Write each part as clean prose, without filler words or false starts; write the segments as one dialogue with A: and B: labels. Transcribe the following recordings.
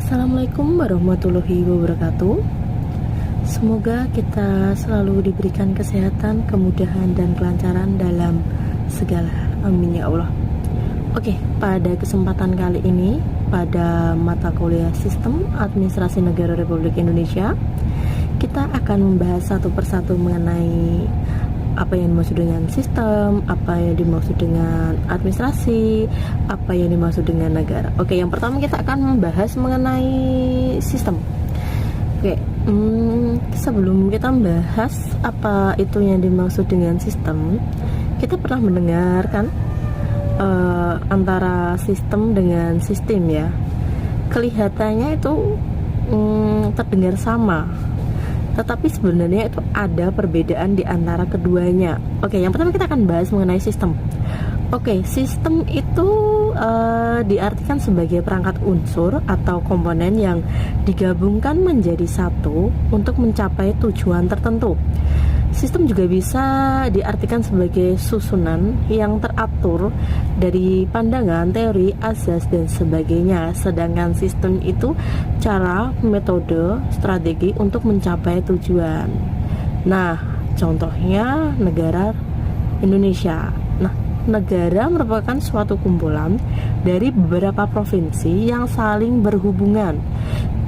A: Assalamualaikum warahmatullahi wabarakatuh. Semoga kita selalu diberikan kesehatan, kemudahan, dan kelancaran dalam segala hal. Amin ya Allah. Oke, pada kesempatan kali ini, pada mata kuliah Sistem Administrasi Negara Republik Indonesia, kita akan membahas satu persatu mengenai apa yang dimaksud dengan sistem, apa yang dimaksud dengan administrasi, apa yang dimaksud dengan negara. Oke, yang pertama kita akan membahas mengenai sistem. Oke, sebelum kita membahas apa itu yang dimaksud dengan sistem, kita pernah mendengarkan antara sistem dengan sistem ya. Kelihatannya itu terdengar sama, tetapi sebenarnya itu ada perbedaan di antara keduanya. Oke, yang pertama kita akan bahas mengenai sistem. Oke, sistem itu diartikan sebagai perangkat unsur atau komponen yang digabungkan menjadi satu untuk mencapai tujuan tertentu. Sistem juga bisa diartikan sebagai susunan yang teratur dari pandangan, teori, azas, dan sebagainya. Sedangkan sistem itu cara, metode, strategi untuk mencapai tujuan. Nah, contohnya negara Indonesia. Nah, negara merupakan suatu kumpulan dari beberapa provinsi yang saling berhubungan,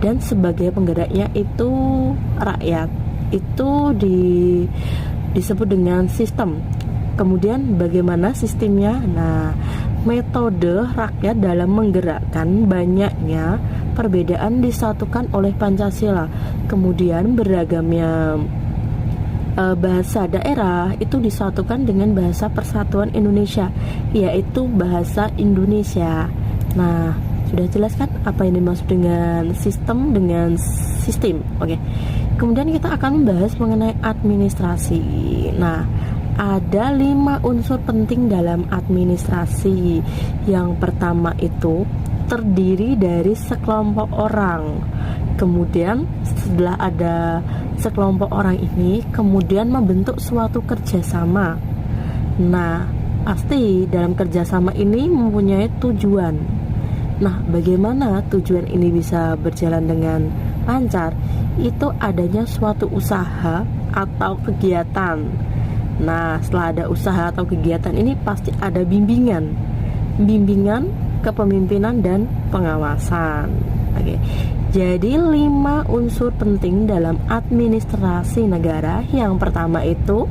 A: dan sebagai penggeraknya itu rakyat. Itu disebut dengan sistem. Kemudian bagaimana sistemnya? Nah, metode rakyat dalam menggerakkan banyaknya perbedaan disatukan oleh Pancasila. Kemudian beragamnya bahasa daerah itu disatukan dengan bahasa Persatuan Indonesia, yaitu bahasa Indonesia. Nah, sudah jelas kan apa yang dimaksud dengan sistem dengan sistem. Oke. Kemudian kita akan membahas mengenai administrasi. Nah, ada 5 unsur penting dalam administrasi. Yang pertama itu terdiri dari sekelompok orang. Kemudian setelah ada sekelompok orang ini, kemudian membentuk suatu kerjasama. Nah, pasti dalam kerjasama ini mempunyai tujuan. Nah, bagaimana tujuan ini bisa berjalan dengan lancar? Itu adanya suatu usaha atau kegiatan. Nah, setelah ada usaha atau kegiatan ini pasti ada bimbingan kepemimpinan dan pengawasan. Oke. Jadi 5 unsur penting dalam administrasi negara. Yang pertama itu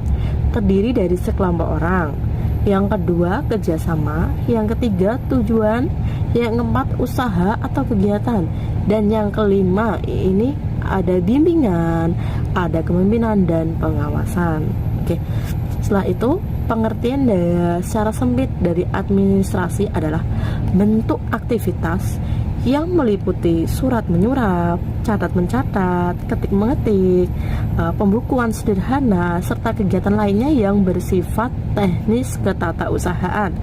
A: terdiri dari sekelompok orang. Yang kedua kerjasama. Yang ketiga tujuan. Yang keempat usaha atau kegiatan. Dan yang kelima ini ada bimbingan, ada kepemimpinan dan pengawasan. Oke. Setelah itu pengertian secara sempit dari administrasi adalah bentuk aktivitas yang meliputi surat menyurat, catat mencatat, ketik mengetik, pembukuan sederhana, serta kegiatan lainnya yang bersifat teknis ketatausahaan.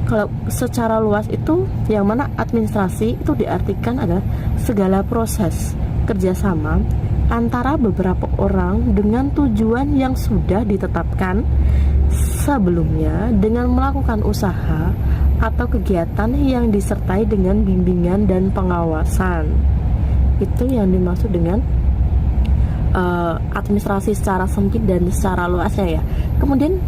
A: Kalau secara luas itu, yang mana administrasi itu diartikan adalah segala proses kerjasama antara beberapa orang dengan tujuan yang sudah ditetapkan sebelumnya dengan melakukan usaha atau kegiatan yang disertai dengan bimbingan dan pengawasan. Itu yang dimaksud dengan administrasi secara sempit dan secara luasnya ya. Kemudian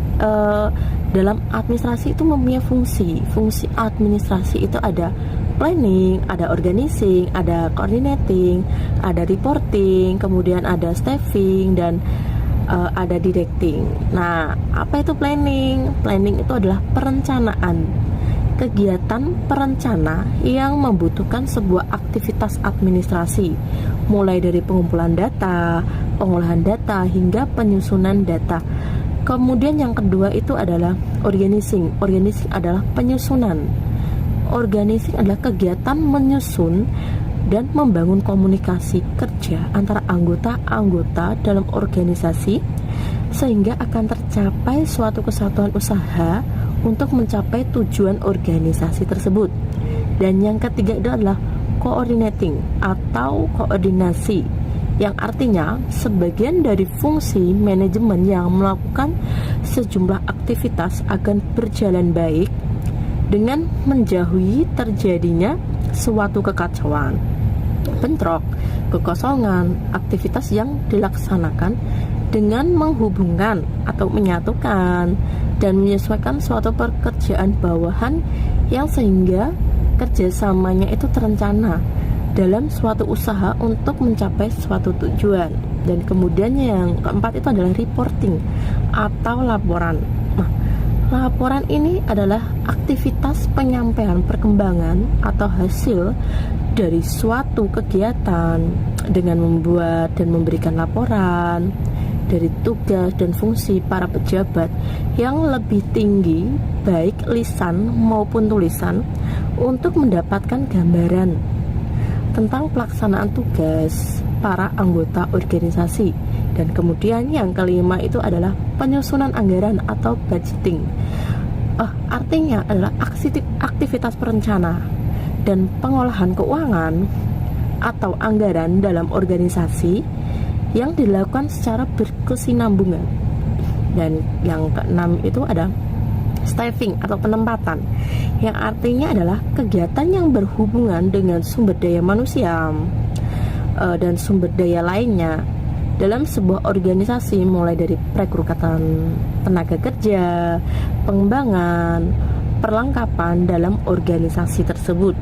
A: dalam administrasi itu mempunyai fungsi administrasi itu ada planning, ada organizing, ada coordinating, ada reporting, kemudian ada staffing, dan ada directing. Nah, apa itu planning? Planning itu adalah perencanaan, kegiatan perencana yang membutuhkan sebuah aktivitas administrasi, mulai dari pengumpulan data, pengolahan data, hingga penyusunan data. Kemudian yang kedua itu adalah organizing. Organizing adalah penyusunan. Organizing adalah kegiatan menyusun dan membangun komunikasi kerja antara anggota-anggota dalam organisasi sehingga akan tercapai suatu kesatuan usaha untuk mencapai tujuan organisasi tersebut. Dan yang ketiga itu adalah coordinating atau koordinasi, yang artinya sebagian dari fungsi manajemen yang melakukan sejumlah aktivitas agar berjalan baik dengan menjauhi terjadinya suatu kekacauan. bentrok, kekosongan, aktivitas yang dilaksanakan dengan menghubungkan atau menyatukan dan menyesuaikan suatu pekerjaan bawahan yang sehingga kerjasamanya itu terencana dalam suatu usaha untuk mencapai suatu tujuan. Dan kemudian yang keempat itu adalah reporting atau laporan. Nah, laporan ini adalah aktivitas penyampaian perkembangan atau hasil dari suatu kegiatan dengan membuat dan memberikan laporan dari tugas dan fungsi para pejabat yang lebih tinggi, baik lisan maupun tulisan, untuk mendapatkan gambaran tentang pelaksanaan tugas para anggota organisasi. Dan kemudian yang kelima itu adalah penyusunan anggaran atau budgeting. Artinya adalah aktivitas perencana dan pengolahan keuangan atau anggaran dalam organisasi yang dilakukan secara berkesinambungan. Dan yang keenam itu ada staffing atau penempatan, yang artinya adalah kegiatan yang berhubungan dengan sumber daya manusia dan sumber daya lainnya dalam sebuah organisasi, mulai dari perekrutan tenaga kerja, pengembangan, perlengkapan dalam organisasi tersebut.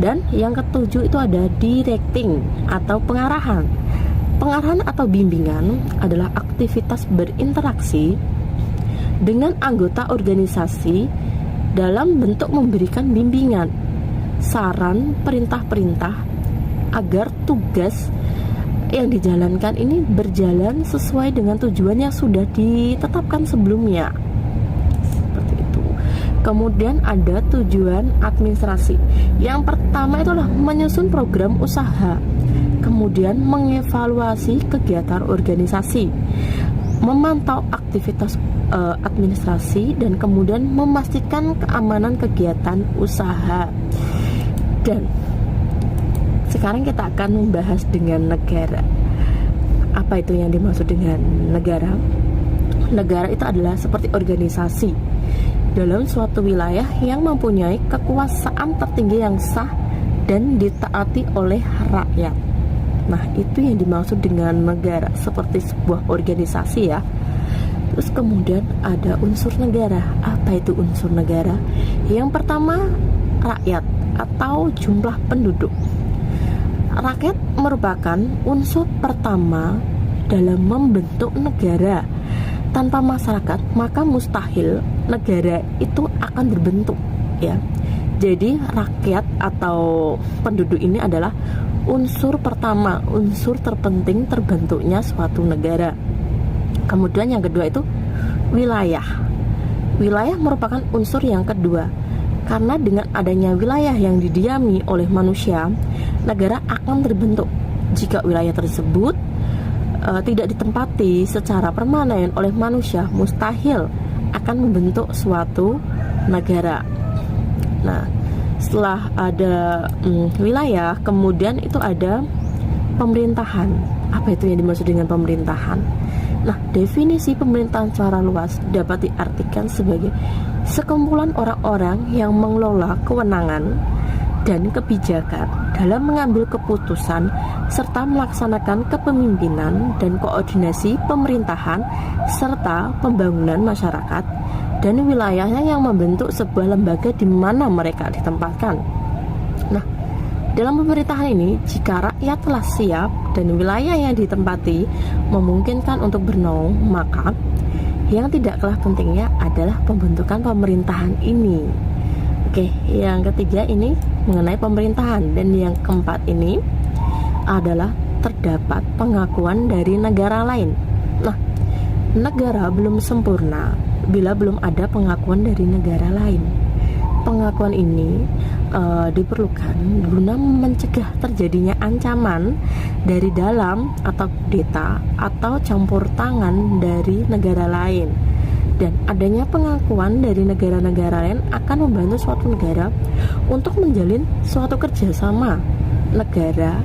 A: Dan yang ketujuh itu ada directing atau pengarahan. Pengarahan atau bimbingan adalah aktivitas berinteraksi dengan anggota organisasi dalam bentuk memberikan bimbingan, saran, perintah-perintah agar tugas yang dijalankan ini berjalan sesuai dengan tujuan yang sudah ditetapkan sebelumnya. Seperti itu. Kemudian ada tujuan administrasi. Yang pertama itulah menyusun program usaha, kemudian mengevaluasi kegiatan organisasi, memantau aktivitas administrasi, dan kemudian memastikan keamanan kegiatan usaha. Dan sekarang kita akan membahas dengan negara. Apa itu yang dimaksud dengan negara? Negara itu adalah seperti organisasi dalam suatu wilayah yang mempunyai kekuasaan tertinggi yang sah dan ditaati oleh rakyat. Nah, itu yang dimaksud dengan negara, seperti sebuah organisasi ya. Terus kemudian ada unsur negara. Apa itu unsur negara? Yang pertama, rakyat atau jumlah penduduk. Rakyat merupakan unsur pertama dalam membentuk negara. Tanpa masyarakat, maka mustahil negara itu akan terbentuk, ya. Jadi rakyat atau penduduk ini adalah unsur pertama, unsur terpenting terbentuknya suatu negara. Kemudian yang kedua itu wilayah. Wilayah merupakan unsur yang kedua, karena dengan adanya wilayah yang didiami oleh manusia, negara akan terbentuk. Jika wilayah tersebut tidak ditempati secara permanen oleh manusia, mustahil akan membentuk suatu negara. Nah, setelah ada wilayah, kemudian itu ada pemerintahan. Apa itu yang dimaksud dengan pemerintahan? Nah, definisi pemerintahan secara luas dapat diartikan sebagai sekumpulan orang-orang yang mengelola kewenangan dan kebijakan dalam mengambil keputusan serta melaksanakan kepemimpinan dan koordinasi pemerintahan serta pembangunan masyarakat dan wilayahnya yang membentuk sebuah lembaga di mana mereka ditempatkan. Nah, dalam pemerintahan ini, jika rakyat telah siap dan wilayah yang ditempati memungkinkan untuk bernaung, maka yang tidak kalah pentingnya adalah pembentukan pemerintahan ini. Oke, yang ketiga ini mengenai pemerintahan, dan yang keempat ini adalah terdapat pengakuan dari negara lain. Nah, negara belum sempurna bila belum ada pengakuan dari negara lain. Pengakuan ini diperlukan guna mencegah terjadinya ancaman dari dalam atau kudeta atau campur tangan dari negara lain. Dan adanya pengakuan dari negara-negara lain akan membantu suatu negara untuk menjalin suatu kerjasama negara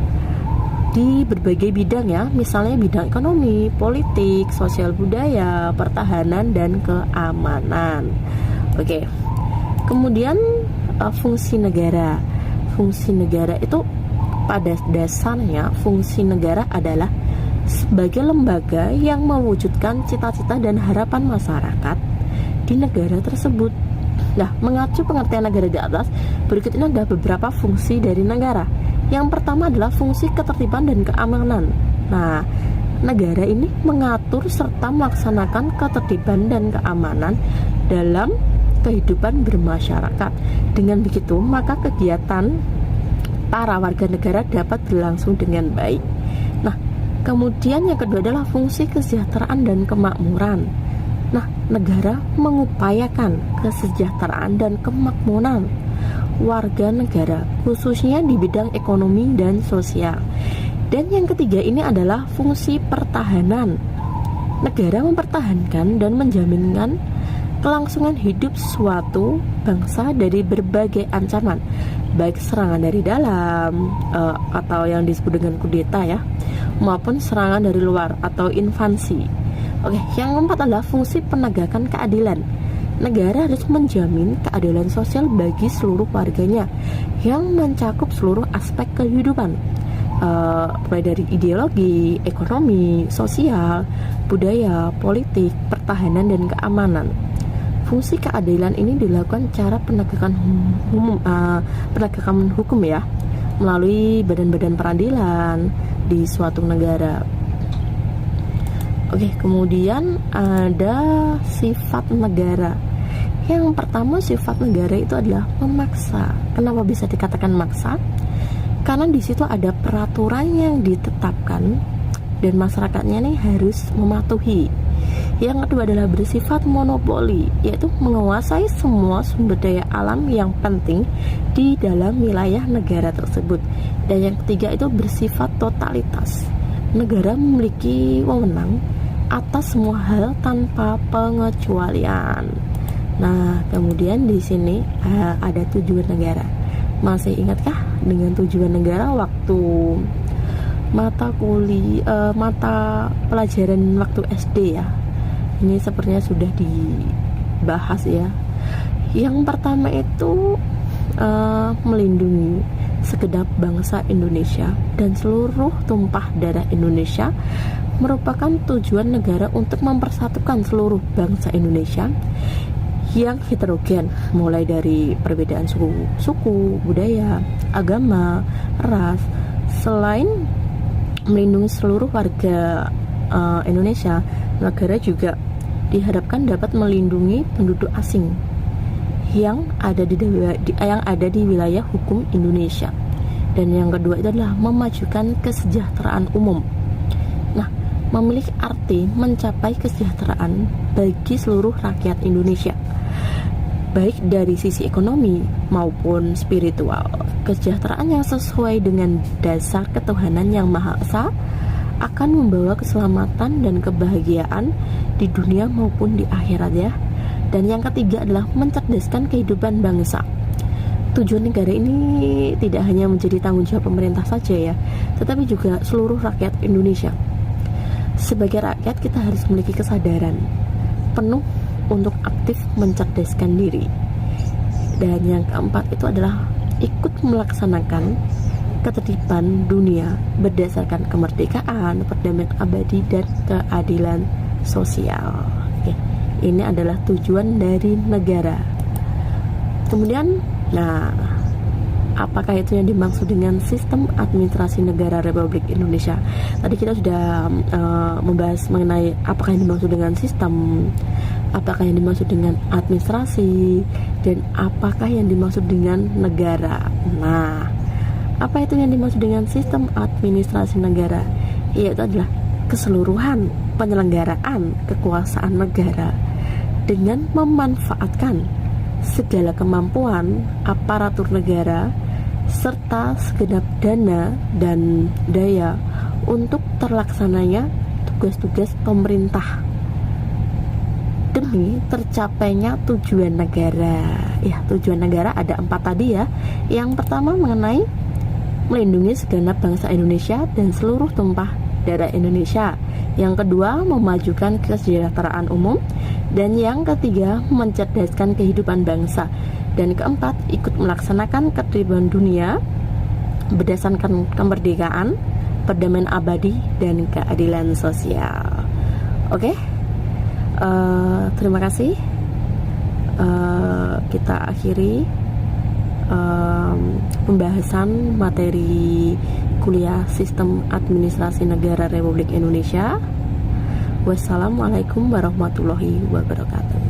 A: di berbagai bidang, ya, misalnya bidang ekonomi, politik, sosial budaya, pertahanan, dan keamanan. Oke. Kemudian fungsi negara. Fungsi negara itu pada dasarnya fungsi negara adalah sebagai lembaga yang mewujudkan cita-cita dan harapan masyarakat di negara tersebut. Nah, mengacu pengertian negara di atas, berikut ini adalah beberapa fungsi dari negara. Yang pertama adalah fungsi ketertiban dan keamanan. Nah, negara ini mengatur serta melaksanakan ketertiban dan keamanan dalam kehidupan bermasyarakat. Dengan begitu, maka kegiatan para warga negara dapat berlangsung dengan baik. Nah, kemudian yang kedua adalah fungsi kesejahteraan dan kemakmuran. Nah, negara mengupayakan kesejahteraan dan kemakmuran warga negara, khususnya di bidang ekonomi dan sosial. Dan yang ketiga ini adalah fungsi pertahanan. Negara mempertahankan dan menjaminkan kelangsungan hidup suatu bangsa dari berbagai ancaman, baik serangan dari dalam atau yang disebut dengan kudeta ya, maupun serangan dari luar atau invasi. Oke, yang keempat adalah fungsi penegakan keadilan. Negara harus menjamin keadilan sosial bagi seluruh warganya yang mencakup seluruh aspek kehidupan, mulai dari ideologi, ekonomi, sosial, budaya, politik, pertahanan, dan keamanan. Fungsi keadilan ini dilakukan cara penegakan hukum ya, melalui badan-badan peradilan di suatu negara. Oke, kemudian ada sifat negara. Yang pertama, sifat negara itu adalah memaksa. Kenapa bisa dikatakan maksa? Karena di situ ada peraturan yang ditetapkan dan masyarakatnya nih harus mematuhi. Yang kedua adalah bersifat monopoli, yaitu menguasai semua sumber daya alam yang penting di dalam wilayah negara tersebut. Dan yang ketiga itu bersifat totalitas. Negara memiliki wewenang atas semua hal tanpa pengecualian. Nah, kemudian di sini ada tujuan negara. Masih ingatkah dengan tujuan negara waktu mata pelajaran waktu SD ya? Ini sepertinya sudah dibahas ya. Yang pertama itu melindungi segenap bangsa Indonesia dan seluruh tumpah darah Indonesia, merupakan tujuan negara untuk mempersatukan seluruh bangsa Indonesia yang heterogen, mulai dari perbedaan suku, budaya, agama, ras. Selain melindungi seluruh warga Indonesia, negara juga diharapkan dapat melindungi penduduk asing yang ada di wilayah hukum Indonesia. Dan yang kedua itu adalah memajukan kesejahteraan umum. Nah, memiliki arti mencapai kesejahteraan bagi seluruh rakyat Indonesia, baik dari sisi ekonomi maupun spiritual. Kesejahteraan yang sesuai dengan dasar ketuhanan yang Maha Esa akan membawa keselamatan dan kebahagiaan di dunia maupun di akhirat ya. Dan yang ketiga adalah mencerdaskan kehidupan bangsa. Tujuan negara ini tidak hanya menjadi tanggung jawab pemerintah saja ya, tetapi juga seluruh rakyat Indonesia. Sebagai rakyat kita harus memiliki kesadaran penuh untuk aktif mencerdaskan diri. Dan yang keempat itu adalah ikut melaksanakan ketertiban dunia berdasarkan kemerdekaan, perdamaian abadi, dan keadilan sosial. Oke, ini adalah tujuan dari negara. Kemudian, nah, apakah itu yang dimaksud dengan sistem administrasi negara Republik Indonesia? Tadi kita sudah membahas mengenai apakah yang dimaksud dengan sistem, apakah yang dimaksud dengan administrasi, dan apakah yang dimaksud dengan negara. Nah, apa itu yang dimaksud dengan sistem administrasi negara? Yaitu adalah keseluruhan penyelenggaraan kekuasaan negara dengan memanfaatkan segala kemampuan aparatur negara serta segenap dana dan daya untuk terlaksananya tugas-tugas pemerintah demi tercapainya tujuan negara. Ya, tujuan negara ada 4 tadi ya. Yang pertama mengenai melindungi segenap bangsa Indonesia dan seluruh tumpah darah Indonesia. Yang kedua, memajukan kesejahteraan umum. Dan yang ketiga, mencerdaskan kehidupan bangsa. Dan keempat, ikut melaksanakan ketertiban dunia berdasarkan kemerdekaan, perdamaian abadi, dan keadilan sosial. Oke, terima kasih. Kita akhiri pembahasan materi kuliah Sistem Administrasi Negara Republik Indonesia. Wassalamualaikum warahmatullahi wabarakatuh.